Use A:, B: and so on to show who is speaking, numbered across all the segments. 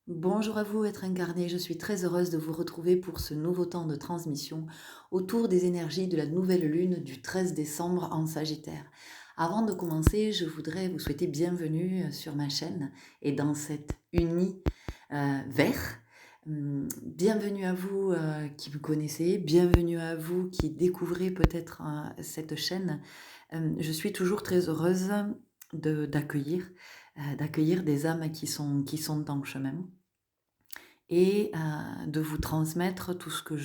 A: Bonjour à vous, être incarné. Je suis très heureuse de vous retrouver pour ce nouveau temps de transmission autour des énergies de la nouvelle lune du 13 décembre en Sagittaire. Avant de commencer, je voudrais vous souhaiter bienvenue sur ma chaîne et dans cet univers. Bienvenue à vous qui me connaissez, bienvenue à vous qui découvrez peut-être cette chaîne. Je suis toujours très heureuse d'accueillir des âmes qui sont en chemin et de vous transmettre tout ce que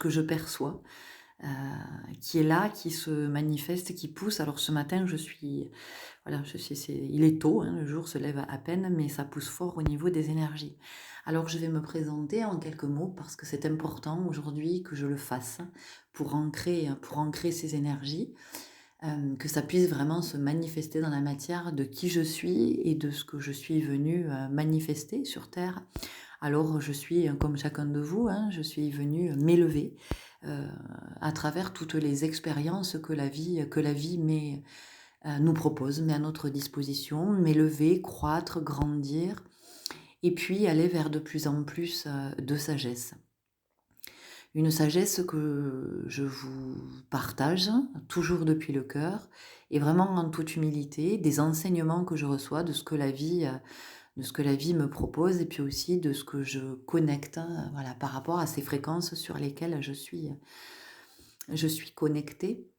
A: je perçois, heu, qui est là, qui se manifeste, qui pousse. Alors ce matin, il est tôt, hein, le jour se lève à peine, mais ça pousse fort au niveau des énergies. Alors je vais me présenter en quelques mots parce que c'est important aujourd'hui que je le fasse pour ancrer ces énergies, que ça puisse vraiment se manifester dans la matière de qui je suis et de ce que je suis venue, manifester sur terre. Alors je suis, comme chacun de vous, hein, je suis venue m'élever, heu, à travers toutes les expériences que la vie nous propose, met à notre disposition. M'élever, croître, grandir et puis aller vers de plus en plus, de sagesse. Une sagesse que je vous partage, toujours depuis le cœur et vraiment en toute humilité, des enseignements que je reçois de ce que la vie me propose et puis aussi de ce que je connecte, voilà, par rapport à ces fréquences sur lesquelles je suis connectée.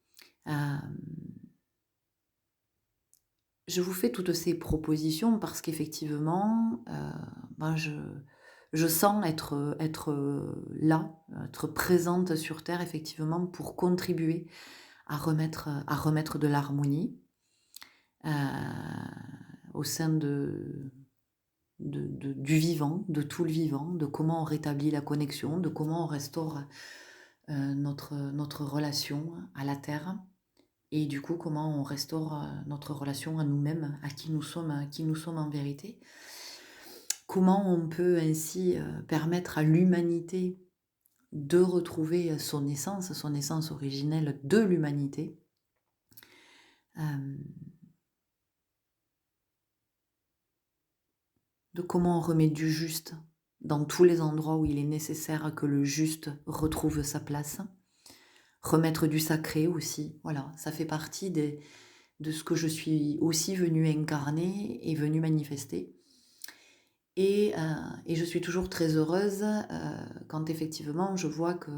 A: Hem, je vous fais toutes ces propositions parce qu'effectivement, ben, je sens être là, être présente sur terre effectivement pour contribuer à remettre de l'harmonie, au sein du vivant, de tout le vivant, de comment on rétablit la connexion, de comment on restaure notre relation à la terre et du coup comment on restaure notre relation à nous-mêmes, à qui nous sommes en vérité. Comment on peut ainsi permettre à l'humanité de retrouver son essence originelle de l'humanité. euh, de comment on remet du juste dans tous les endroits où il est nécessaire que le juste retrouve sa place. Remettre du sacré aussi, voilà, ça fait partie de ce que je suis aussi venue incarner et venue manifester. Et je suis toujours très heureuse quand effectivement je vois que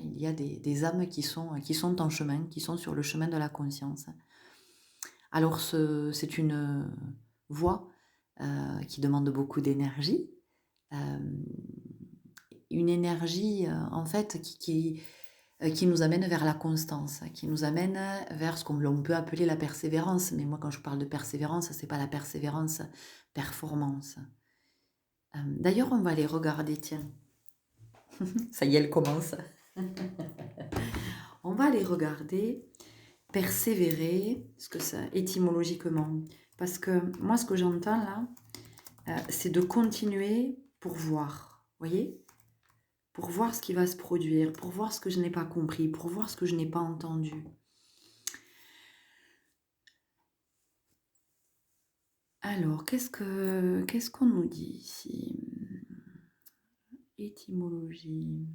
A: il y a des âmes qui sont en chemin, qui sont sur le chemin de la conscience. Alors c'est une voie qui demande beaucoup d'énergie, hem, une énergie en fait qui nous amène vers la constance, qui nous amène vers ce qu'on l'on peut appeler la persévérance. Mais moi, quand je parle de persévérance, c'est pas la persévérance performance. D'ailleurs, on va aller regarder, tiens, ça y est, elle commence. On va aller regarder persévérer, ce que ça étymologiquement. Parce que moi, ce que j'entends là, c'est de continuer pour voir. Vous voyez? Pour voir ce qui va se produire, pour voir ce que je n'ai pas compris, pour voir ce que je n'ai pas entendu. Alors, qu'est-ce qu'on nous dit ici? Étymologie.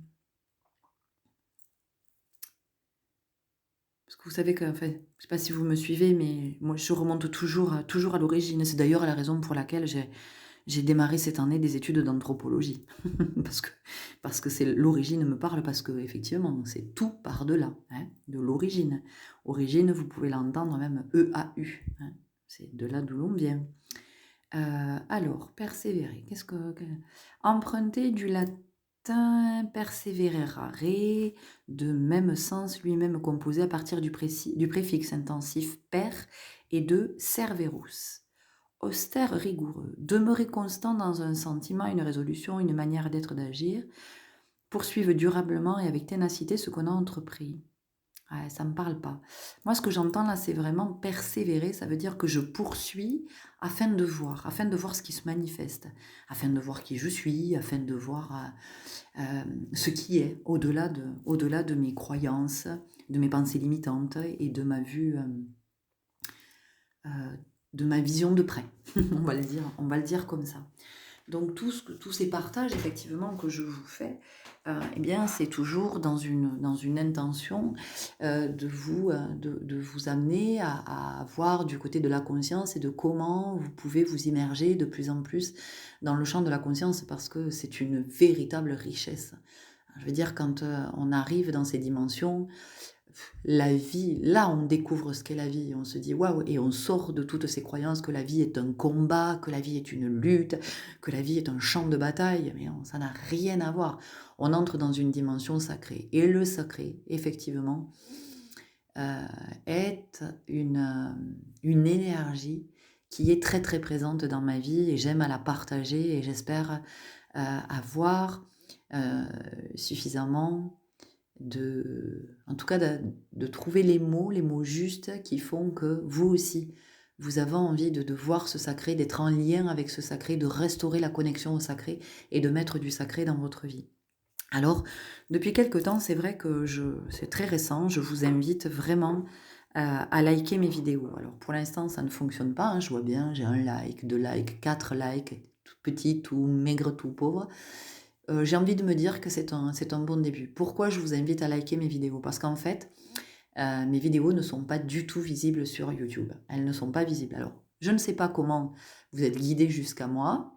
A: Parce que vous savez que, enfin, je ne sais pas si vous me suivez, mais moi je remonte toujours à l'origine. C'est d'ailleurs la raison pour laquelle j'ai démarré cette année des études d'anthropologie. parce que, parce que c'est l'origine me parle, parce que effectivement, c'est tout par de là, hein, de l'origine. Origine, vous pouvez l'entendre même EAU. Hein, c'est de là d'où l'on vient. Alors, persévérer, emprunter du latin perseverare, de même sens, lui-même composé à partir du préfixe intensif per et de serverus. Austère, rigoureux, demeurer constant dans un sentiment, une résolution, une manière d'être, d'agir, poursuivre durablement et avec ténacité ce qu'on a entrepris. Ouais, ça me parle pas. Moi, ce que j'entends là, c'est vraiment persévérer. Ça veut dire que je poursuis afin de voir ce qui se manifeste, afin de voir qui je suis, afin de voir ce qui est au-delà de mes croyances, de mes pensées limitantes et euh, de ma vision de près. On va le dire comme ça. Donc tous ces partages effectivement que je vous fais, eh bien c'est toujours dans une intention, de vous amener à voir du côté de la conscience et de comment vous pouvez vous immerger de plus en plus dans le champ de la conscience parce que c'est une véritable richesse. Je veux dire quand, on arrive dans ces dimensions, la vie, là, on découvre ce qu'est la vie. On se dit waouh, et on sort de toutes ces croyances que la vie est un combat, que la vie est une lutte, que la vie est un champ de bataille. Mais ça n'a rien à voir. On entre dans une dimension sacrée. Et le sacré, effectivement, euh, est une énergie qui est très très présente dans ma vie et j'aime à la partager et j'espère avoir suffisamment en tout cas de trouver les mots justes qui font que vous aussi, vous avez envie de voir ce sacré, d'être en lien avec ce sacré, de restaurer la connexion au sacré et de mettre du sacré dans votre vie. Alors, depuis quelque temps, c'est vrai que c'est très récent, je vous invite vraiment à liker mes vidéos. Alors, pour l'instant, ça ne fonctionne pas, hein, je vois bien, j'ai un like, deux likes, quatre likes, tout petit, tout maigre, tout pauvre. J'ai envie de me dire que c'est un bon début. Pourquoi je vous invite à liker mes vidéos? Parce qu'en fait, mes vidéos ne sont pas du tout visibles sur YouTube. Elles ne sont pas visibles. Alors, je ne sais pas comment vous êtes guidé jusqu'à moi.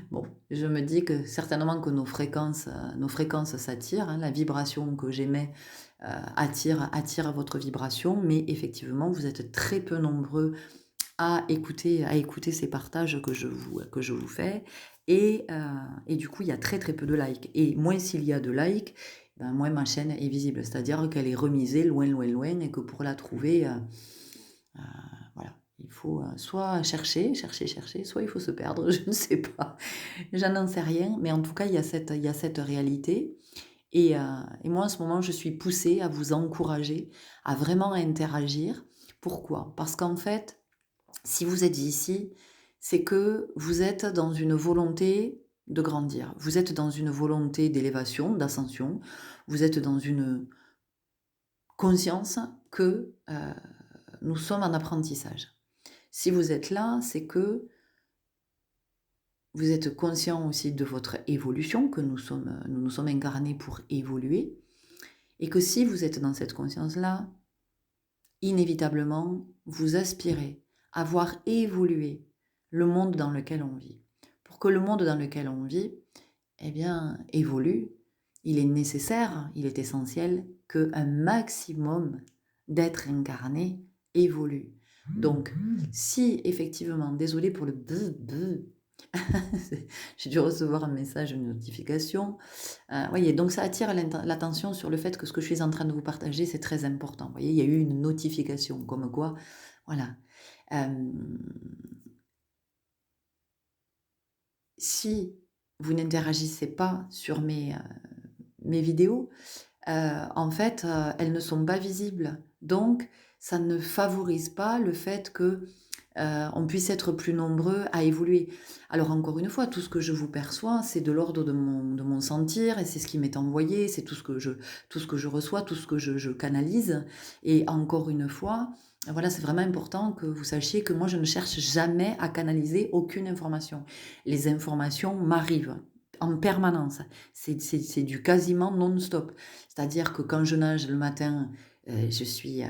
A: Bon, je me dis que certainement que nos fréquences s'attirent, hein, la vibration que j'émets attire votre vibration, mais effectivement, vous êtes très peu nombreux à écouter ces partages que je vous fais. Et du coup, il y a très très peu de likes. Et moins s'il y a de likes, ben, moins ma chaîne est visible. C'est-à-dire qu'elle est remisée loin, loin, loin, et que pour la trouver, euh, voilà, il faut soit chercher, soit il faut se perdre, je ne sais pas. J'en n'en sais rien, mais en tout cas, il y a cette réalité. Et moi, en ce moment, je suis poussée à vous encourager à vraiment interagir. Pourquoi? Parce qu'en fait, si vous êtes ici, c'est que vous êtes dans une volonté de grandir. Vous êtes dans une volonté d'élévation, d'ascension. Vous êtes dans une conscience que nous sommes en apprentissage. Si vous êtes là, c'est que vous êtes conscient aussi de votre évolution, que nous nous sommes incarnés pour évoluer, et que si vous êtes dans cette conscience-là, inévitablement, vous aspirez à voir évoluer le monde dans lequel on vit. Pour que le monde dans lequel on vit, eh bien, évolue, il est nécessaire, il est essentiel qu'un maximum d'êtres incarnés évoluent. Donc, si effectivement, désolé pour le buzz, j'ai dû recevoir un message, une notification. Voyez, donc ça attire l'attention sur le fait que ce que je suis en train de vous partager, c'est très important. Vous voyez, il y a eu une notification, comme quoi, voilà. Si vous n'interagissez pas sur mes vidéos, en fait, elles ne sont pas visibles. Donc, ça ne favorise pas le fait que on puisse être plus nombreux à évoluer. Alors encore une fois, tout ce que je vous perçois, c'est de l'ordre de mon sentir et c'est ce qui m'est envoyé, c'est tout ce que je reçois, tout ce que je canalise. Et encore une fois, voilà, c'est vraiment important que vous sachiez que moi, je ne cherche jamais à canaliser aucune information. Les informations m'arrivent en permanence. C'est du quasiment non-stop. C'est-à-dire que quand je nage le matin,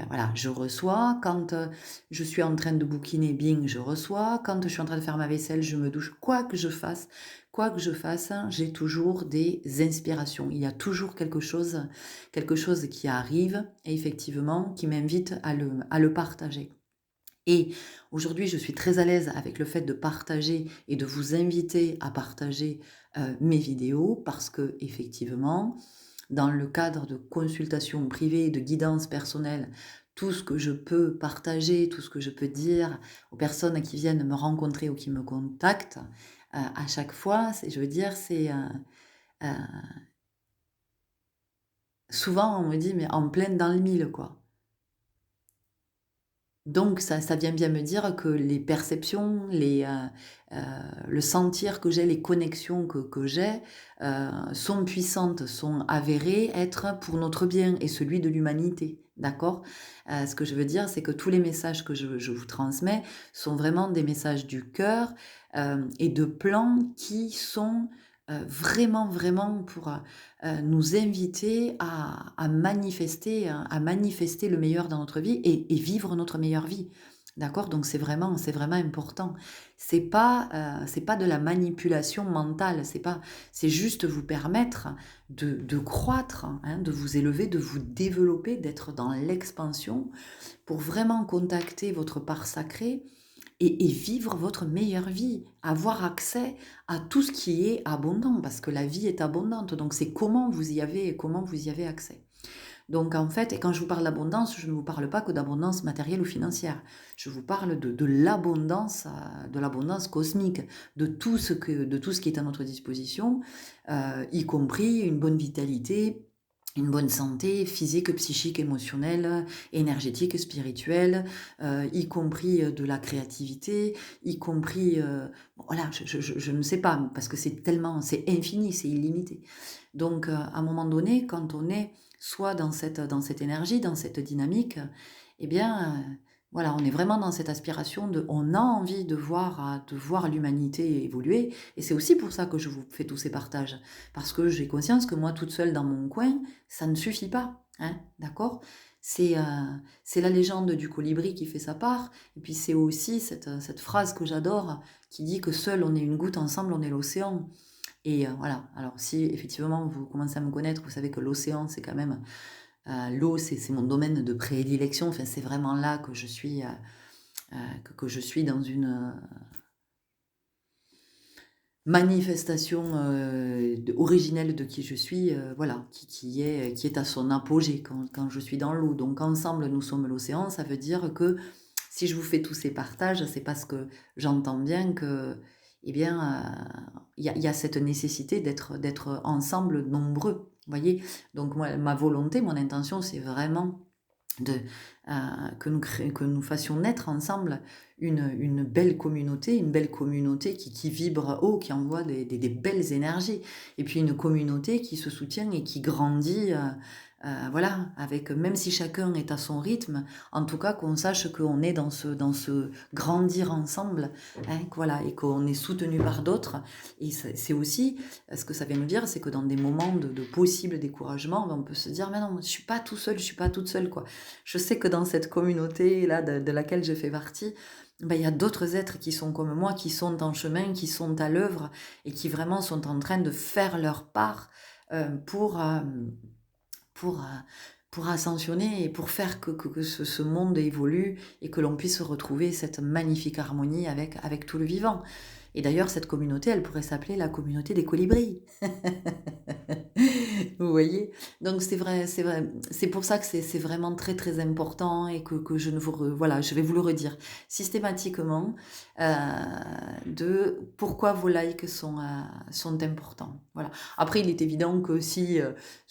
A: voilà, je reçois. Quand je suis en train de bouquiner, bing, je reçois. Quand je suis en train de faire ma vaisselle, je me douche. Quoi que je fasse, j'ai toujours des inspirations. Il y a toujours quelque chose qui arrive et effectivement qui m'invite à le partager. Et aujourd'hui, je suis très à l'aise avec le fait de partager et de vous inviter à partager mes vidéos parce que effectivement, dans le cadre de consultations privées, de guidance personnelle, tout ce que je peux partager, tout ce que je peux dire aux personnes qui viennent me rencontrer ou qui me contactent, à chaque fois, je veux dire, c'est euh, souvent on me dit mais en pleine dans le mille quoi. Donc ça vient bien me dire que les perceptions, le sentir que j'ai, les connexions que j'ai, sont puissantes, sont avérées être pour notre bien et celui de l'humanité, d'accord? Ce que je veux dire, c'est que tous les messages que je vous transmets sont vraiment des messages du cœur, et de plans qui sont, vraiment, vraiment pour, nous inviter à manifester le meilleur dans notre vie et vivre notre meilleure vie. D'accord? Donc c'est vraiment important. C'est pas de la manipulation mentale, c'est juste vous permettre de croître, hein, de vous élever, de vous développer, d'être dans l'expansion pour vraiment contacter votre part sacrée et vivre votre meilleure vie, avoir accès à tout ce qui est abondant, parce que la vie est abondante. Donc c'est comment vous y avez accès. Donc en fait, et quand je vous parle d'abondance, je ne vous parle pas que d'abondance matérielle ou financière. Je vous parle de l'abondance cosmique, de tout ce qui est à notre disposition, y compris une bonne vitalité, une bonne santé physique, psychique, émotionnelle, énergétique, spirituelle, y compris de la créativité, y compris, voilà, je ne sais pas, parce que c'est infini, c'est illimité. Donc, à un moment donné, quand on est soit dans cette énergie, dans cette dynamique, eh bien, voilà, on est vraiment dans cette aspiration on a envie de voir l'humanité évoluer. Et c'est aussi pour ça que je vous fais tous ces partages. Parce que j'ai conscience que moi, toute seule dans mon coin, ça ne suffit pas. Hein, d'accord? C'est euh, c'est la légende du colibri qui fait sa part. Et puis c'est aussi cette phrase que j'adore qui dit que seul on est une goutte, ensemble on est l'océan. Et voilà, alors si effectivement vous commencez à me connaître, vous savez que l'océan, c'est quand même, l'eau, c'est mon domaine de prédilection, enfin, c'est vraiment là que je suis, que je suis dans une manifestation originelle de qui je suis, voilà, qui est à son apogée quand je suis dans l'eau. Donc ensemble, nous sommes l'océan, ça veut dire que si je vous fais tous ces partages, c'est parce que j'entends bien que, eh bien, il y a cette nécessité d'être ensemble nombreux, voyez? Donc moi, ma volonté, mon intention, c'est vraiment de, que nous fassions naître ensemble une belle communauté qui vibre haut, qui envoie des belles énergies. Et puis une communauté qui se soutient et qui grandit, voilà, avec, même si chacun est à son rythme, en tout cas qu'on sache qu'on est dans ce grandir ensemble, hein, voilà, et qu'on est soutenu par d'autres. Et c'est aussi, ce que ça vient nous dire, c'est que dans des moments de possible découragement, ben, on peut se dire, mais non, je suis pas tout seul, je suis pas toute seule, quoi. Je sais que dans cette communauté-là de laquelle je fais partie, ben, il y a d'autres êtres qui sont comme moi, qui sont en chemin, qui sont à l'œuvre et qui vraiment sont en train de faire leur part pour, pour, pour ascensionner et pour faire que ce monde évolue et que l'on puisse retrouver cette magnifique harmonie avec tout le vivant. Et d'ailleurs, cette communauté, elle pourrait s'appeler la communauté des colibris. Vous voyez? Donc c'est vrai, c'est pour ça que c'est vraiment très, très important et que je ne vous re voilà, je vais vous le redire systématiquement, heu, de pourquoi vos likes sont importants. Voilà. Après, il est évident que si,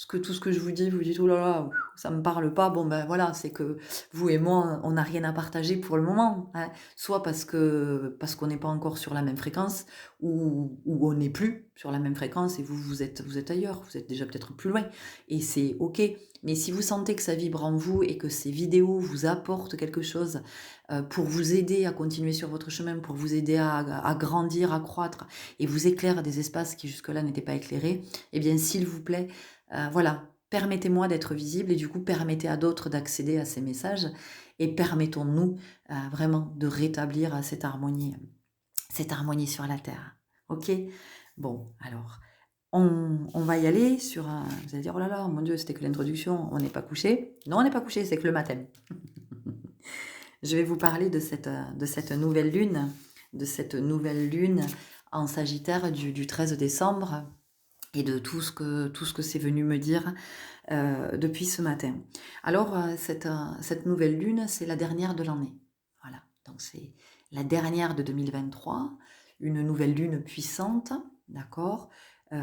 A: tout ce que je vous dis, vous dites: «Oh là là, ouf, ça me parle pas», bon ben voilà, c'est que vous et moi, on n'a rien à partager pour le moment, hein. Soit parce qu'on n'est pas encore sur la même fréquence ou on n'est plus sur la même fréquence et vous êtes ailleurs, vous êtes déjà peut-être plus loin et c'est OK. Mais si vous sentez que ça vibre en vous et que ces vidéos vous apportent quelque chose, pour vous aider à continuer sur votre chemin, pour vous aider à grandir, à croître et vous éclairent des espaces qui jusque-là n'étaient pas éclairés, eh bien s'il vous plaît, voilà, permettez-moi d'être visible et du coup permettez à d'autres d'accéder à ces messages et permettons-nous, vraiment de rétablir, cette harmonie sur la terre. OK? Bon, alors, on va y aller sur un vous allez dire: «Oh là là, mon Dieu, c'était que l'introduction, on n'est pas couché». Non, on n'est pas couché, c'est que le matin. Je vais vous parler de cette nouvelle lune en Sagittaire du 13 décembre et de tout ce que c'est venu me dire, depuis ce matin. Alors, cette nouvelle lune, c'est la dernière de l'année. Voilà, donc c'est la dernière de 2023, une nouvelle lune puissante, d'accord? Heu,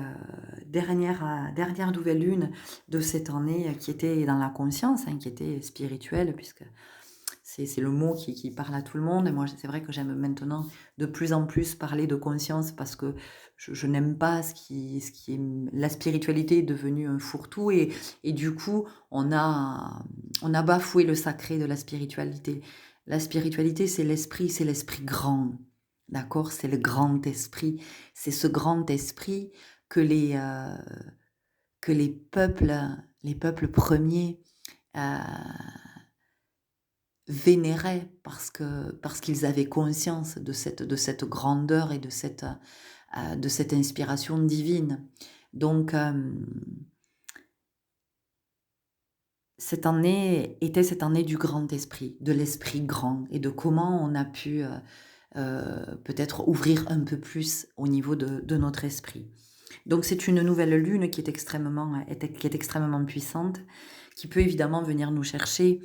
A: dernière nouvelle lune de cette année qui était dans la conscience, hein, qui était spirituelle puisque c'est le mot qui parle à tout le monde et moi, c'est vrai que j'aime maintenant de plus en plus parler de conscience parce que je n'aime pas ce qui est la spiritualité est devenue un fourre-tout et du coup, on a bafoué le sacré de la spiritualité. La spiritualité, c'est l'esprit grand, d'accord? C'est le grand esprit. C'est ce grand esprit que que les peuples premiers, heu vénéraient parce qu'ils avaient conscience de cette grandeur et de cette inspiration divine. Donc, cette année était cette année du grand esprit, de l'esprit grand et de comment on a pu, peut-être ouvrir un peu plus au niveau de notre esprit. Donc c'est une nouvelle lune qui est extrêmement puissante, qui peut évidemment venir nous chercher,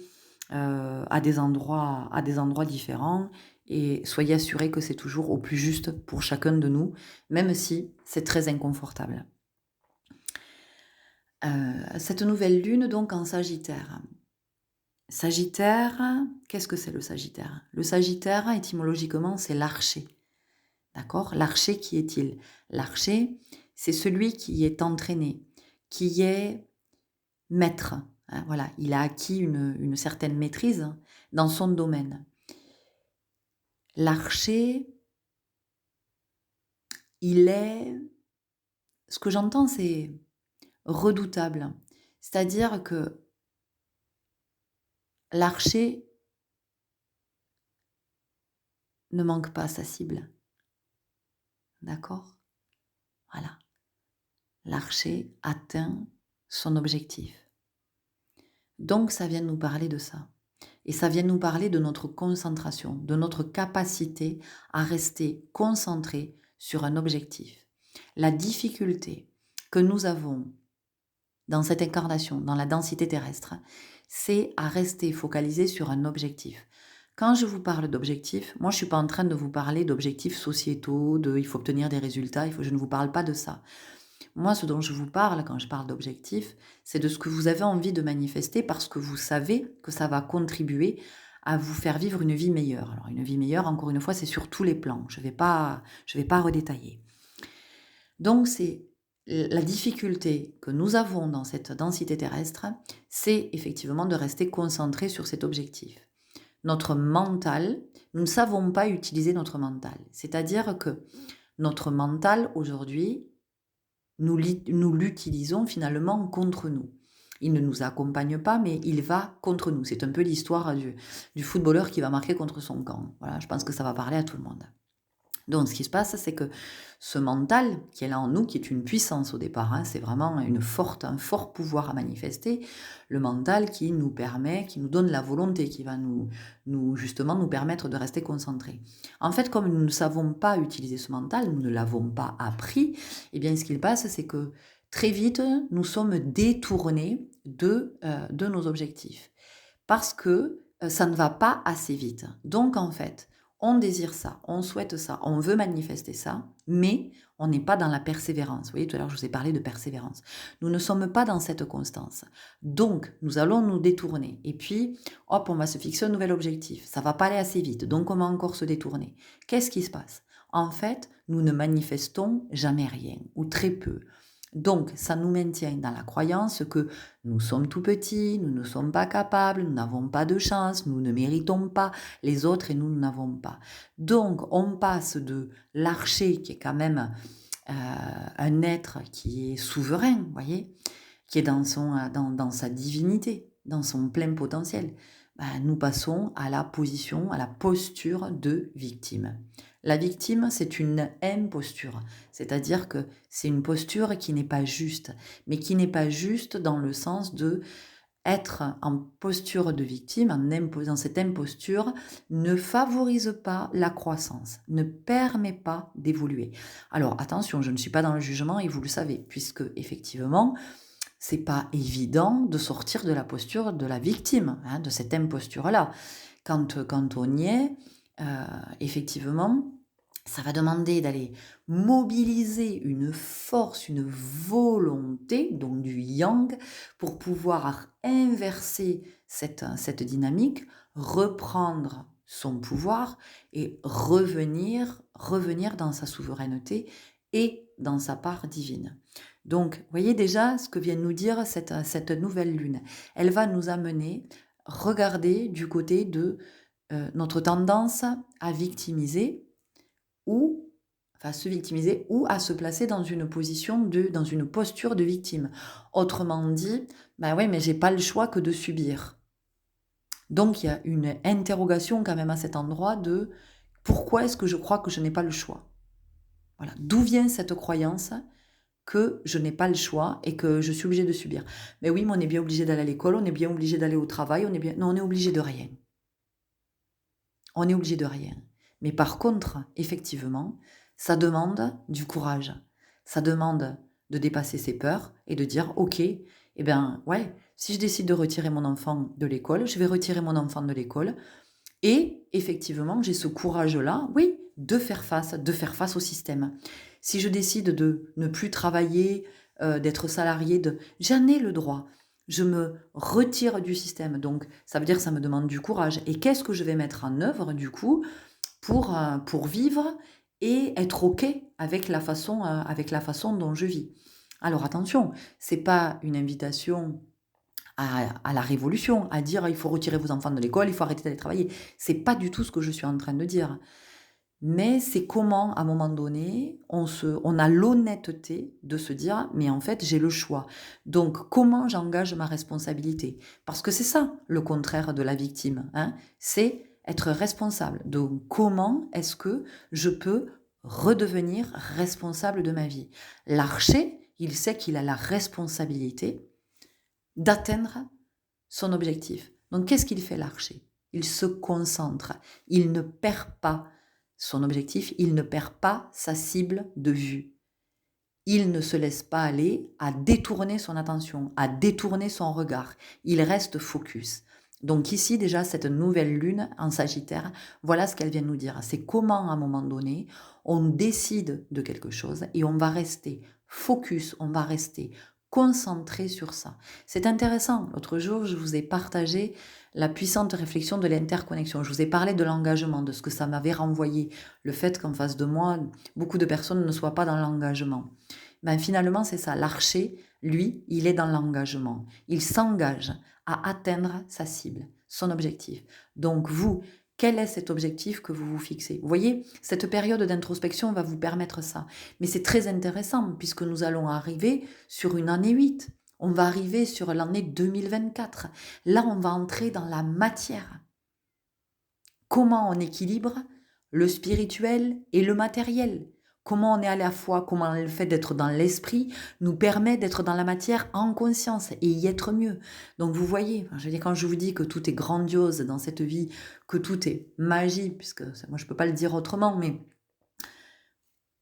A: à des endroits différents et soyez assurés que c'est toujours au plus juste pour chacun de nous, même si c'est très inconfortable. Cette nouvelle lune donc en Sagittaire. Sagittaire, qu'est-ce que c'est le Sagittaire? Le Sagittaire, étymologiquement, c'est l'archer, d'accord? L'archer, qui est-il? L'archer, c'est celui qui est entraîné, qui est maître, hein, voilà, il a acquis une certaine maîtrise dans son domaine. L'archer, il est, ce que j'entends, c'est redoutable. C'est-à-dire que l'archer ne manque pas sa cible, d'accord? Voilà. L'archer atteint son objectif. Donc ça vient nous parler de ça. Et ça vient nous parler de notre concentration, de notre capacité à rester concentré sur un objectif. La difficulté que nous avons dans cette incarnation, dans la densité terrestre, c'est à rester focalisé sur un objectif. Quand je vous parle d'objectifs, moi je ne suis pas en train de vous parler d'objectifs sociétaux, de il faut obtenir des résultats, je ne vous parle pas de ça. Moi, ce dont je vous parle quand je parle d'objectifs, c'est de ce que vous avez envie de manifester parce que vous savez que ça va contribuer à vous faire vivre une vie meilleure. Alors une vie meilleure, encore une fois, c'est sur tous les plans. Je vais pas redétailler. Donc c'est la difficulté que nous avons dans cette densité terrestre, c'est effectivement de rester concentré sur cet objectif. Notre mental, nous ne savons pas utiliser notre mental. C'est-à-dire que notre mental, aujourd'hui, nous l'utilisons finalement contre nous. Il ne nous accompagne pas, mais il va contre nous. C'est un peu l'histoire du footballeur qui va marquer contre son camp. Voilà, je pense que ça va parler à tout le monde. Donc, ce qui se passe, c'est que ce mental qui est là en nous, qui est une puissance au départ, hein, c'est vraiment un fort pouvoir à manifester, le mental qui nous permet, qui nous donne la volonté, qui va justement nous permettre de rester concentrés. En fait, comme nous ne savons pas utiliser ce mental, nous ne l'avons pas appris, eh bien, ce qu'il passe, c'est que très vite, nous sommes détournés de nos objectifs parce que ça ne va pas assez vite. Donc, en fait, on désire ça, on souhaite ça, on veut manifester ça, mais on n'est pas dans la persévérance. Vous voyez, tout à l'heure, je vous ai parlé de persévérance. Nous ne sommes pas dans cette constance. Donc, nous allons nous détourner. Et puis, hop, on va se fixer un nouvel objectif. Ça va pas aller assez vite, donc on va encore se détourner. Qu'est-ce qui se passe? En fait, nous ne manifestons jamais rien, ou très peu. Donc, ça nous maintient dans la croyance que nous sommes tout petits, nous ne sommes pas capables, nous n'avons pas de chance, nous ne méritons pas les autres et nous n'avons pas. Donc, on passe de l'archer qui est quand même un être qui est souverain, voyez, qui est dans sa divinité, dans son plein potentiel. Nous passons à la position, à la posture de victime. La victime, c'est une imposture, c'est-à-dire que c'est une posture qui n'est pas juste, mais qui n'est pas juste dans le sens de être en posture de victime, en imposant cette imposture, ne favorise pas la croissance, ne permet pas d'évoluer. Alors attention, je ne suis pas dans le jugement et vous le savez, puisque effectivement, c'est pas évident de sortir de la posture de la victime, hein, de cette imposture-là. Quand on y est, effectivement, ça va demander d'aller mobiliser une force, une volonté, donc du yang, pour pouvoir inverser cette dynamique, reprendre son pouvoir et revenir dans sa souveraineté et dans sa part divine. Donc, voyez déjà ce que vient de nous dire cette nouvelle lune. Elle va nous amener, regarder du côté de notre tendance à victimiser ou enfin se victimiser ou à se placer dans une dans une posture de victime. Autrement dit, ben ouais, mais j'ai pas le choix que de subir. Donc il y a une interrogation quand même à cet endroit de pourquoi est-ce que je crois que je n'ai pas le choix? Voilà. D'où vient cette croyance que je n'ai pas le choix et que je suis obligée de subir? Mais oui, mais on est bien obligé d'aller à l'école, on est bien obligé d'aller au travail, non, on est obligé de rien. On est obligé de rien. Mais par contre, effectivement, ça demande du courage. Ça demande de dépasser ses peurs et de dire, ok, eh bien, ouais, si je décide de retirer mon enfant de l'école, je vais retirer mon enfant de l'école. Et effectivement, j'ai ce courage-là, oui, de faire face au système. Si je décide de ne plus travailler, d'être salarié, j'en ai le droit. Je me retire du système. Donc, ça veut dire que ça me demande du courage. Et qu'est-ce que je vais mettre en œuvre, du coup, pour vivre et être OK avec la façon dont je vis? Alors, attention, c'est pas une invitation à la révolution, à dire il faut retirer vos enfants de l'école, il faut arrêter d'aller travailler. C'est pas du tout ce que je suis en train de dire. Mais c'est comment, à un moment donné, on a l'honnêteté de se dire, mais en fait, j'ai le choix. Donc, comment j'engage ma responsabilité? Parce que c'est ça, le contraire de la victime, hein, c'est être responsable. Donc, comment est-ce que je peux redevenir responsable de ma vie? L'archer, il sait qu'il a la responsabilité d'atteindre son objectif. Donc, qu'est-ce qu'il fait l'archer? Il se concentre, il ne perd pas son objectif, il ne perd pas sa cible de vue. Il ne se laisse pas aller à détourner son attention, à détourner son regard. Il reste focus. Donc ici déjà, cette nouvelle lune en Sagittaire, voilà ce qu'elle vient nous dire. C'est comment à un moment donné, on décide de quelque chose et on va rester focus, on va rester concentré sur ça. C'est intéressant. L'autre jour, je vous ai partagé la puissante réflexion de l'interconnexion. Je vous ai parlé de l'engagement, de ce que ça m'avait renvoyé. Le fait qu'en face de moi, beaucoup de personnes ne soient pas dans l'engagement. Ben finalement, c'est ça. L'archer, lui, il est dans l'engagement. Il s'engage à atteindre sa cible, son objectif. Donc vous, quel est cet objectif que vous vous fixez? Vous voyez, cette période d'introspection va vous permettre ça. Mais c'est très intéressant puisque nous allons arriver sur une année 8. On va arriver sur l'année 2024. Là, on va entrer dans la matière. Comment on équilibre le spirituel et le matériel? Comment on est à la fois, comment le fait d'être dans l'esprit nous permet d'être dans la matière en conscience et y être mieux. Donc vous voyez, je veux dire, quand je vous dis que tout est grandiose dans cette vie, que tout est magie, puisque moi je ne peux pas le dire autrement, mais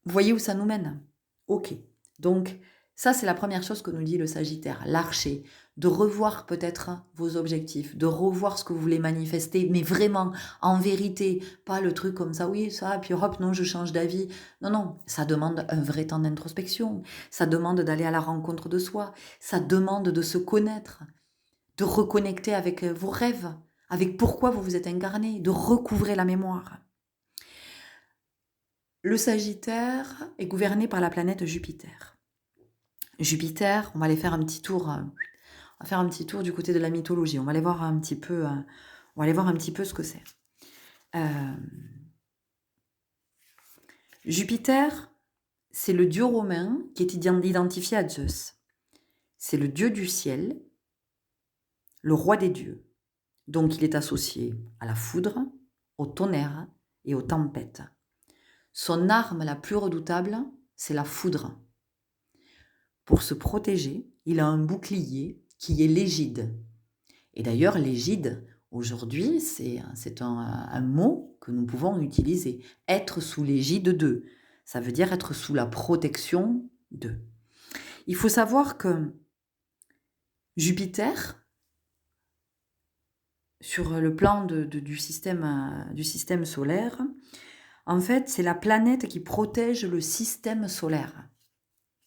A: vous voyez où ça nous mène? Ok. Donc ça c'est la première chose que nous dit le Sagittaire, l'archer, de revoir peut-être vos objectifs, de revoir ce que vous voulez manifester, mais vraiment, en vérité, pas le truc comme ça, oui, ça, puis hop, non, je change d'avis. Non, non, ça demande un vrai temps d'introspection, ça demande d'aller à la rencontre de soi, ça demande de se connaître, de reconnecter avec vos rêves, avec pourquoi vous vous êtes incarné, de recouvrer la mémoire. Le Sagittaire est gouverné par la planète Jupiter. Jupiter, on va aller faire un petit tour, du côté de la mythologie. On va aller voir un petit peu, ce que c'est. Jupiter, c'est le dieu romain qui est identifié à Zeus. C'est le dieu du ciel, le roi des dieux. Donc il est associé à la foudre, au tonnerre et aux tempêtes. Son arme la plus redoutable, c'est la foudre. Pour se protéger, il a un bouclier qui est l'égide. Et d'ailleurs, l'égide, aujourd'hui, c'est un mot que nous pouvons utiliser. Être sous l'égide d'eux. Ça veut dire être sous la protection d'eux. Il faut savoir que Jupiter, sur le plan du système solaire, en fait, c'est la planète qui protège le système solaire.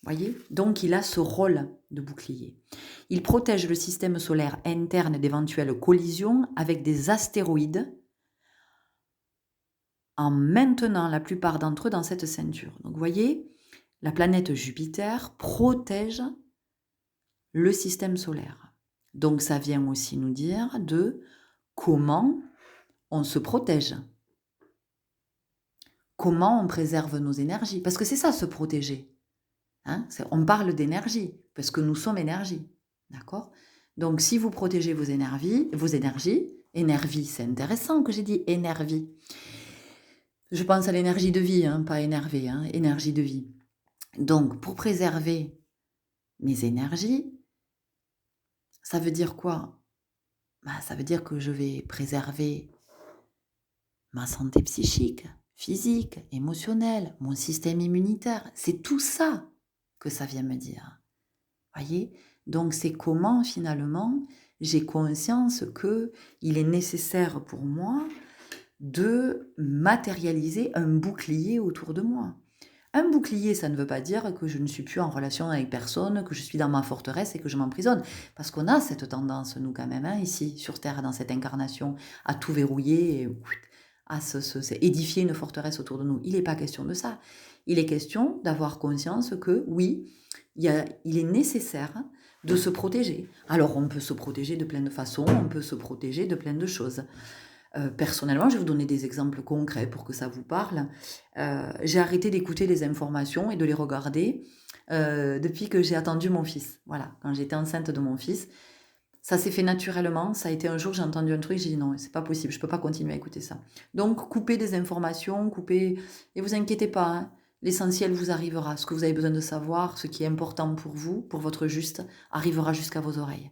A: Voyez? Donc, il a ce rôle de bouclier. Il protège le système solaire interne d'éventuelles collisions avec des astéroïdes en maintenant la plupart d'entre eux dans cette ceinture. Donc, vous voyez, la planète Jupiter protège le système solaire. Donc, ça vient aussi nous dire de comment on se protège. Comment on préserve nos énergies. Parce que c'est ça, se protéger. Hein, on parle d'énergie, parce que nous sommes énergie. D'accord? Donc, si vous protégez vos énergies, énergie, c'est intéressant que j'ai dit énergie. Je pense à l'énergie de vie, hein, pas énervé, hein, énergie de vie. Donc, pour préserver mes énergies, ça veut dire quoi? Ça veut dire que je vais préserver ma santé psychique, physique, émotionnelle, mon système immunitaire. C'est tout ça que ça vient me dire. Voyez? Donc c'est comment finalement j'ai conscience que il est nécessaire pour moi de matérialiser un bouclier autour de moi. Un bouclier, ça ne veut pas dire que je ne suis plus en relation avec personne, que je suis dans ma forteresse et que je m'emprisonne. Parce qu'on a cette tendance, nous quand même, hein, ici, sur Terre, dans cette incarnation, à tout verrouiller et à édifier une forteresse autour de nous. Il n'est pas question de ça. Il est question d'avoir conscience que, oui, il est nécessaire de se protéger. Alors, on peut se protéger de plein de façons, on peut se protéger de plein de choses. Personnellement, je vais vous donner des exemples concrets pour que ça vous parle. J'ai arrêté d'écouter les informations et de les regarder depuis que j'ai attendu mon fils. Voilà, quand j'étais enceinte de mon fils, ça s'est fait naturellement. Ça a été un jour, j'ai entendu un truc, j'ai dit non, c'est pas possible, je peux pas continuer à écouter ça. Donc, coupez des informations, coupez, et vous inquiétez pas, hein, l'essentiel vous arrivera. Ce que vous avez besoin de savoir, ce qui est important pour vous, pour votre juste, arrivera jusqu'à vos oreilles.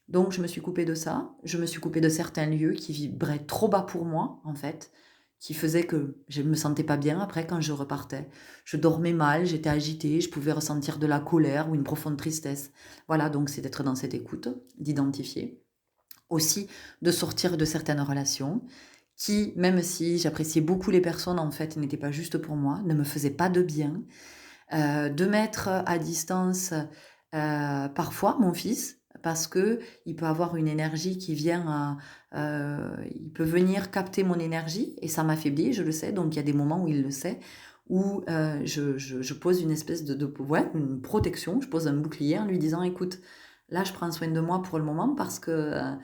A: Donc, je me suis coupée de ça. Je me suis coupée de certains lieux qui vibraient trop bas pour moi, en fait, qui faisaient que je ne me sentais pas bien après quand je repartais. Je dormais mal, j'étais agitée, je pouvais ressentir de la colère ou une profonde tristesse. Voilà, donc c'est d'être dans cette écoute, d'identifier. Aussi, de sortir de certaines relations qui, même si j'appréciais beaucoup les personnes, en fait, n'étaient pas justes pour moi, ne me faisaient pas de bien. De mettre à distance parfois mon fils, parce que il peut avoir une énergie qui vient il peut venir capter mon énergie et ça m'affaiblit, je le sais, donc il y a des moments où il le sait, où je pose une espèce ouais, une protection, je pose un bouclier en lui disant: «Écoute, là je prends soin de moi pour le moment parce que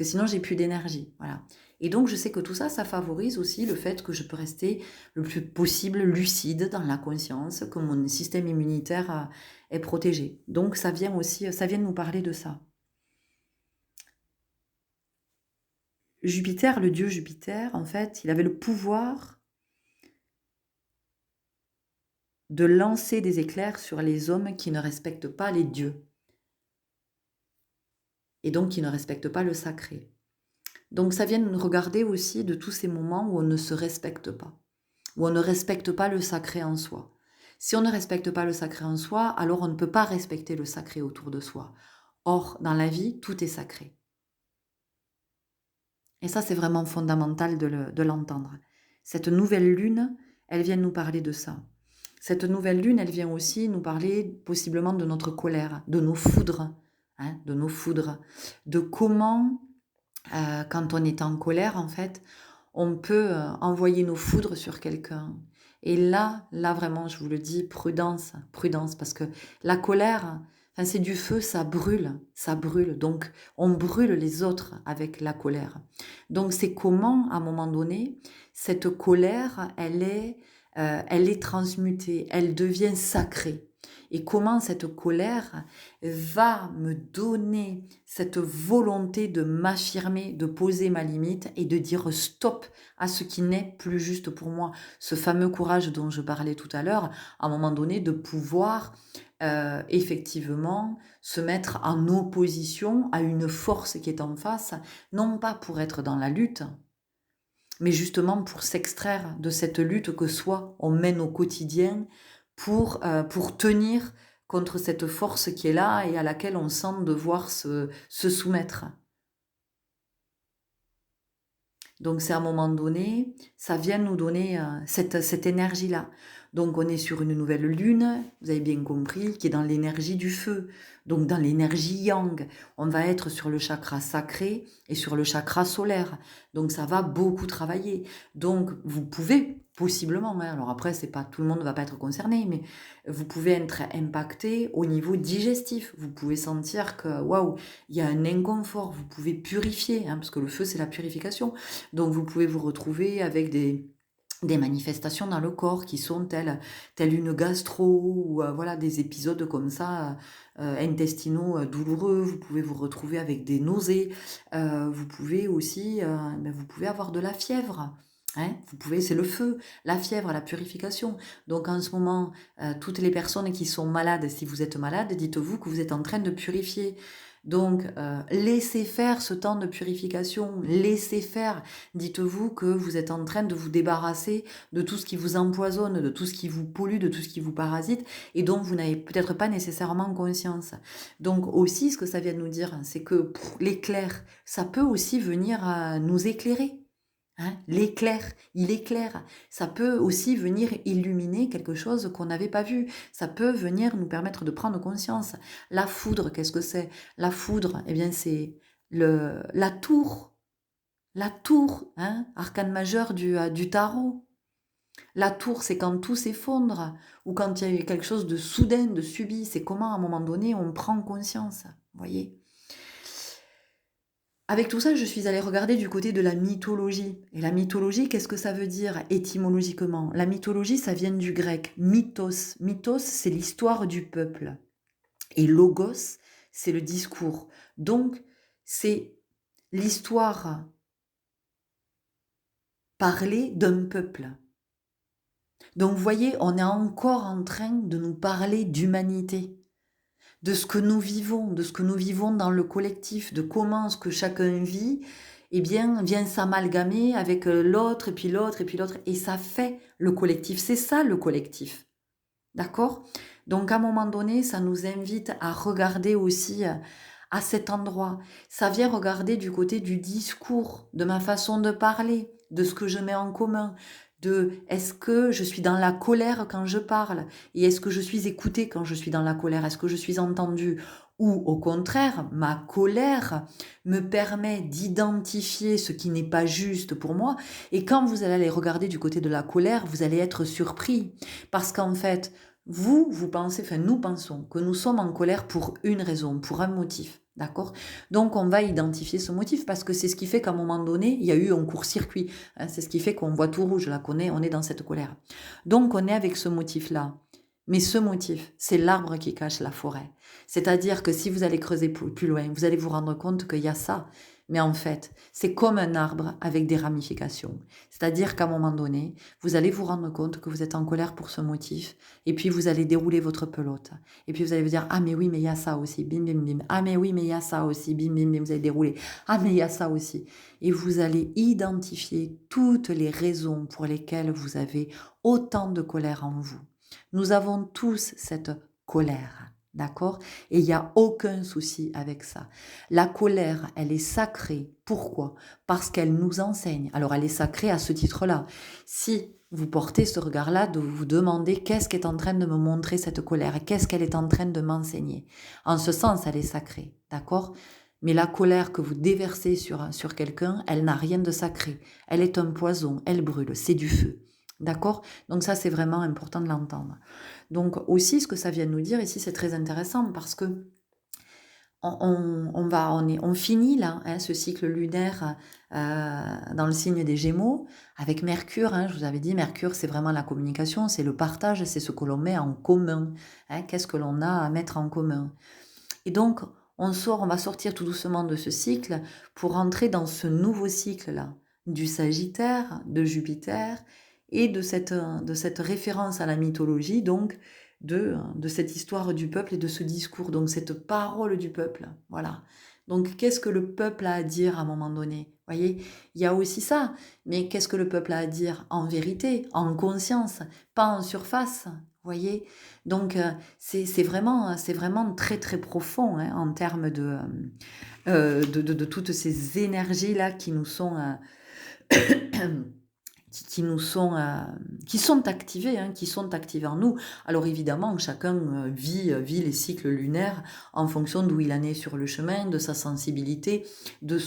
A: sinon j'ai plus d'énergie». Voilà. Et donc je sais que tout ça, ça favorise aussi le fait que je peux rester le plus possible lucide dans la conscience, que mon système immunitaire est protégé. Donc ça vient aussi, ça vient nous parler de ça. Jupiter, le dieu Jupiter, en fait, il avait le pouvoir de lancer des éclairs sur les hommes qui ne respectent pas les dieux et donc qui ne respectent pas le sacré. Donc ça vient nous regarder aussi de tous ces moments où on ne se respecte pas, où on ne respecte pas le sacré en soi. Si on ne respecte pas le sacré en soi, alors on ne peut pas respecter le sacré autour de soi. Or, dans la vie, tout est sacré. Et ça, c'est vraiment fondamental de l'entendre. Cette nouvelle lune, elle vient nous parler de ça. Cette nouvelle lune, elle vient aussi nous parler possiblement de notre colère, de nos foudres, hein, de nos foudres, de comment, quand on est en colère, en fait, on peut envoyer nos foudres sur quelqu'un. Et là vraiment, je vous le dis, prudence, prudence, parce que la colère, enfin, c'est du feu, ça brûle, ça brûle. Donc, on brûle les autres avec la colère. Donc, c'est comment, à un moment donné, cette colère, elle est transmutée, elle devient sacrée. Et comment cette colère va me donner cette volonté de m'affirmer, de poser ma limite et de dire stop à ce qui n'est plus juste pour moi. Ce fameux courage dont je parlais tout à l'heure, à un moment donné, de pouvoir effectivement se mettre en opposition à une force qui est en face, non pas pour être dans la lutte, mais justement pour s'extraire de cette lutte que soit on mène au quotidien pour tenir contre cette force qui est là et à laquelle on sent devoir se soumettre. Donc c'est à un moment donné, ça vient nous donner cette énergie-là. Donc on est sur une nouvelle lune, vous avez bien compris, qui est dans l'énergie du feu, donc dans l'énergie yang. On va être sur le chakra sacré et sur le chakra solaire. Donc ça va beaucoup travailler. Donc vous pouvez possiblement, hein, alors après c'est pas tout le monde ne va pas être concerné, mais vous pouvez être impacté au niveau digestif. Vous pouvez sentir que waouh, il y a un inconfort. Vous pouvez purifier, hein, parce que le feu c'est la purification. Donc vous pouvez vous retrouver avec des manifestations dans le corps qui sont telles une gastro ou voilà des épisodes comme ça intestinaux douloureux. Vous pouvez vous retrouver avec des nausées. Vous pouvez aussi vous pouvez avoir de la fièvre. Hein, vous pouvez, c'est le feu, la fièvre, la purification. Donc en ce moment, toutes les personnes qui sont malades, si vous êtes malade, dites-vous que vous êtes en train de purifier. Donc, laissez faire ce temps de purification, laissez faire. Dites-vous que vous êtes en train de vous débarrasser de tout ce qui vous empoisonne, de tout ce qui vous pollue, de tout ce qui vous parasite, et dont vous n'avez peut-être pas nécessairement conscience. Donc aussi, ce que ça vient de nous dire, c'est que l'éclair, ça peut aussi venir nous éclairer. Hein, l'éclair, il éclaire. Ça peut aussi venir illuminer quelque chose qu'on n'avait pas vu. Ça peut venir nous permettre de prendre conscience. La foudre, qu'est-ce que c'est? La foudre, eh bien c'est la tour. La tour, hein, arcane majeur du tarot. La tour, c'est quand tout s'effondre ou quand il y a eu quelque chose de soudain, de subi. C'est comment, à un moment donné, on prend conscience. Vous voyez? Avec tout ça, je suis allée regarder du côté de la mythologie. Et la mythologie, qu'est-ce que ça veut dire étymologiquement? La mythologie, ça vient du grec mythos. Mythos, c'est l'histoire du peuple. Et logos, c'est le discours. Donc, c'est l'histoire parlée d'un peuple. Donc, vous voyez, on est encore en train de nous parler d'humanité, de ce que nous vivons, de ce que nous vivons dans le collectif, de comment ce que chacun vit, eh bien, vient s'amalgamer avec l'autre, et puis l'autre, et puis l'autre, et ça fait le collectif. C'est ça le collectif. D'accord? Donc, à un moment donné, ça nous invite à regarder aussi à cet endroit. Ça vient regarder du côté du discours, de ma façon de parler, de ce que je mets en commun, de est-ce que je suis dans la colère quand je parle et est-ce que je suis écoutée quand je suis dans la colère, est-ce que je suis entendue ou au contraire, ma colère me permet d'identifier ce qui n'est pas juste pour moi et quand vous allez aller regarder du côté de la colère, vous allez être surpris parce qu'en fait, vous pensez, enfin nous pensons que nous sommes en colère pour une raison, pour un motif. D'accord? Donc on va identifier ce motif parce que c'est ce qui fait qu'à un moment donné, il y a eu un court-circuit. Hein, c'est ce qui fait qu'on voit tout rouge, là, on est dans cette colère. Donc on est avec ce motif-là. Mais ce motif, c'est l'arbre qui cache la forêt. C'est-à-dire que si vous allez creuser plus loin, vous allez vous rendre compte qu'il y a ça. Mais en fait, c'est comme un arbre avec des ramifications. C'est-à-dire qu'à un moment donné, vous allez vous rendre compte que vous êtes en colère pour ce motif, et puis vous allez dérouler votre pelote. Et puis vous allez vous dire, ah mais oui, mais il y a ça aussi, bim bim bim. Ah mais oui, mais il y a ça aussi, bim bim bim, vous allez dérouler. Ah mais il y a ça aussi. Et vous allez identifier toutes les raisons pour lesquelles vous avez autant de colère en vous. Nous avons tous cette colère. D'accord? Et il n'y a aucun souci avec ça. La colère, elle est sacrée. Pourquoi? Parce qu'elle nous enseigne. Alors, elle est sacrée à ce titre-là. Si vous portez ce regard-là, de vous demander qu'est-ce qu'est en train de me montrer cette colère et qu'est-ce qu'elle est en train de m'enseigner. En ce sens, elle est sacrée. D'accord? Mais la colère que vous déversez sur quelqu'un, elle n'a rien de sacré. Elle est un poison, elle brûle, c'est du feu. D'accord? Donc ça, c'est vraiment important de l'entendre. Donc aussi, ce que ça vient de nous dire ici, c'est très intéressant parce que on finit là, hein, ce cycle lunaire dans le signe des Gémeaux avec Mercure. Hein, je vous avais dit, Mercure, c'est vraiment la communication, c'est le partage, c'est ce que l'on met en commun. Hein, qu'est-ce que l'on a à mettre en commun? Et donc, on va sortir tout doucement de ce cycle pour entrer dans ce nouveau cycle-là, du Sagittaire, de Jupiter, et de cette référence à la mythologie, donc de cette histoire du peuple et de ce discours, donc cette parole du peuple. Voilà. Donc, qu'est-ce que le peuple a à dire à un moment donné? Vous voyez, il y a aussi ça. Mais qu'est-ce que le peuple a à dire en vérité, en conscience, pas en surface? Vous voyez? Donc, c'est vraiment très, très profond hein, en termes de toutes ces énergies-là qui nous sont qui sont activés, hein, qui sont activés en nous. Alors évidemment, chacun vit les cycles lunaires en fonction d'où il en est sur le chemin, de sa sensibilité, de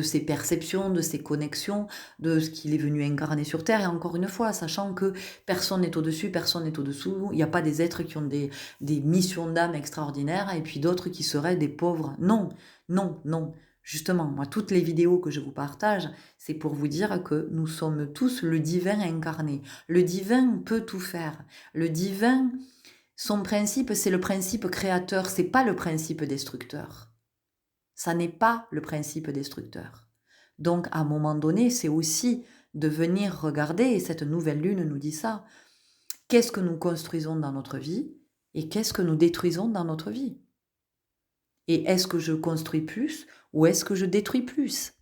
A: ses perceptions, de ses connexions, de ce qu'il est venu incarner sur Terre. Et encore une fois, sachant que personne n'est au-dessus, personne n'est au-dessous, il n'y a pas des êtres qui ont des missions d'âme extraordinaires et puis d'autres qui seraient des pauvres. Non, non, non. Justement, moi, toutes les vidéos que je vous partage, c'est pour vous dire que nous sommes tous le divin incarné. Le divin peut tout faire. Le divin, son principe, c'est le principe créateur, c'est pas le principe destructeur. Ça n'est pas le principe destructeur. Donc, à un moment donné, c'est aussi de venir regarder, et cette nouvelle lune nous dit ça, qu'est-ce que nous construisons dans notre vie et qu'est-ce que nous détruisons dans notre vie. Et est-ce que je construis plus ou est-ce que je détruis plus?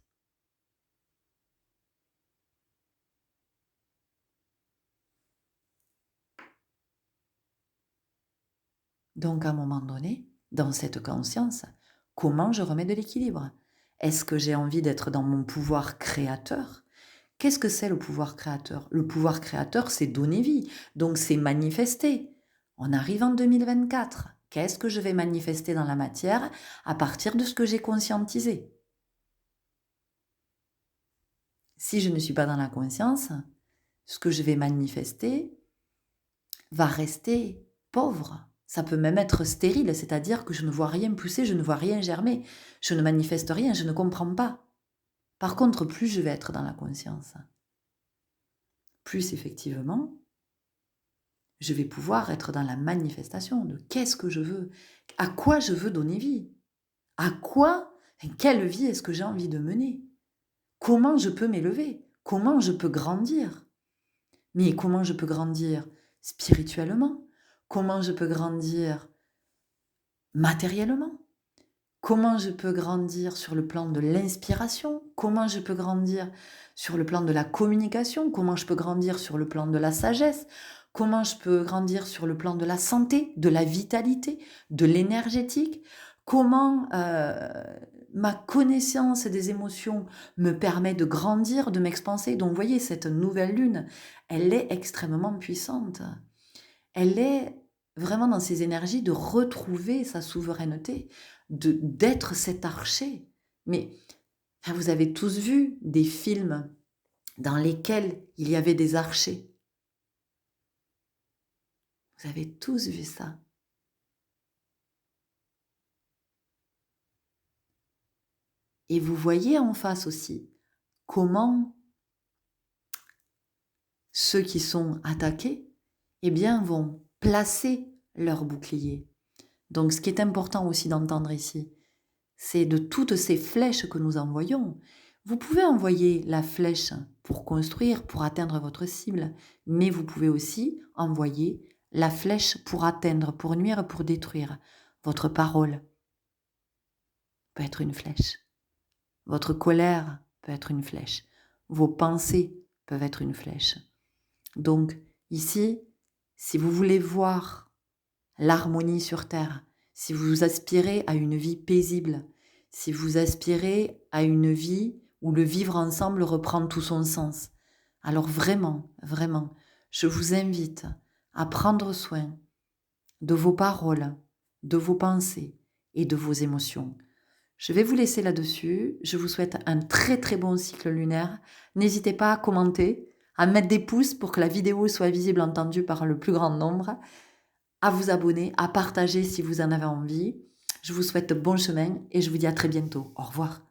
A: Donc, à un moment donné, dans cette conscience, comment je remets de l'équilibre? Est-ce que j'ai envie d'être dans mon pouvoir créateur? Qu'est-ce que c'est le pouvoir créateur? Le pouvoir créateur, c'est donner vie, donc c'est manifester. On arrive en 2024. Qu'est-ce que je vais manifester dans la matière à partir de ce que j'ai conscientisé? Si je ne suis pas dans la conscience, ce que je vais manifester va rester pauvre. Ça peut même être stérile, c'est-à-dire que je ne vois rien pousser, je ne vois rien germer, je ne manifeste rien, je ne comprends pas. Par contre, plus je vais être dans la conscience, plus effectivement, je vais pouvoir être dans la manifestation de qu'est-ce que je veux, à quoi je veux donner vie, à quoi, quelle vie est-ce que j'ai envie de mener, comment je peux m'élever, comment je peux grandir. Mais comment je peux grandir spirituellement? Comment je peux grandir matériellement? Comment je peux grandir sur le plan de l'inspiration? Comment je peux grandir sur le plan de la communication? Comment je peux grandir sur le plan de la sagesse? Comment je peux grandir sur le plan de la santé, de la vitalité, de l'énergétique? Comment ma connaissance des émotions me permet de grandir, de m'expanser? Donc, vous voyez, cette nouvelle lune, elle est extrêmement puissante. Elle est vraiment dans ses énergies de retrouver sa souveraineté, d'être cet archer. Mais vous avez tous vu des films dans lesquels il y avait des archers. Vous avez tous vu ça. Et vous voyez en face aussi comment ceux qui sont attaqués, eh bien, vont placer leur bouclier. Donc, ce qui est important aussi d'entendre ici, c'est de toutes ces flèches que nous envoyons. Vous pouvez envoyer la flèche pour construire, pour atteindre votre cible, mais vous pouvez aussi envoyer la flèche pour atteindre, pour nuire, pour détruire. Votre parole peut être une flèche. Votre colère peut être une flèche. Vos pensées peuvent être une flèche. Donc, ici, si vous voulez voir l'harmonie sur Terre, si vous aspirez à une vie paisible, si vous aspirez à une vie où le vivre ensemble reprend tout son sens, alors vraiment, vraiment, je vous invite à prendre soin de vos paroles, de vos pensées et de vos émotions. Je vais vous laisser là-dessus. Je vous souhaite un très très bon cycle lunaire. N'hésitez pas à commenter, à mettre des pouces pour que la vidéo soit visible, entendue par le plus grand nombre, à vous abonner, à partager si vous en avez envie. Je vous souhaite bon chemin et je vous dis à très bientôt. Au revoir.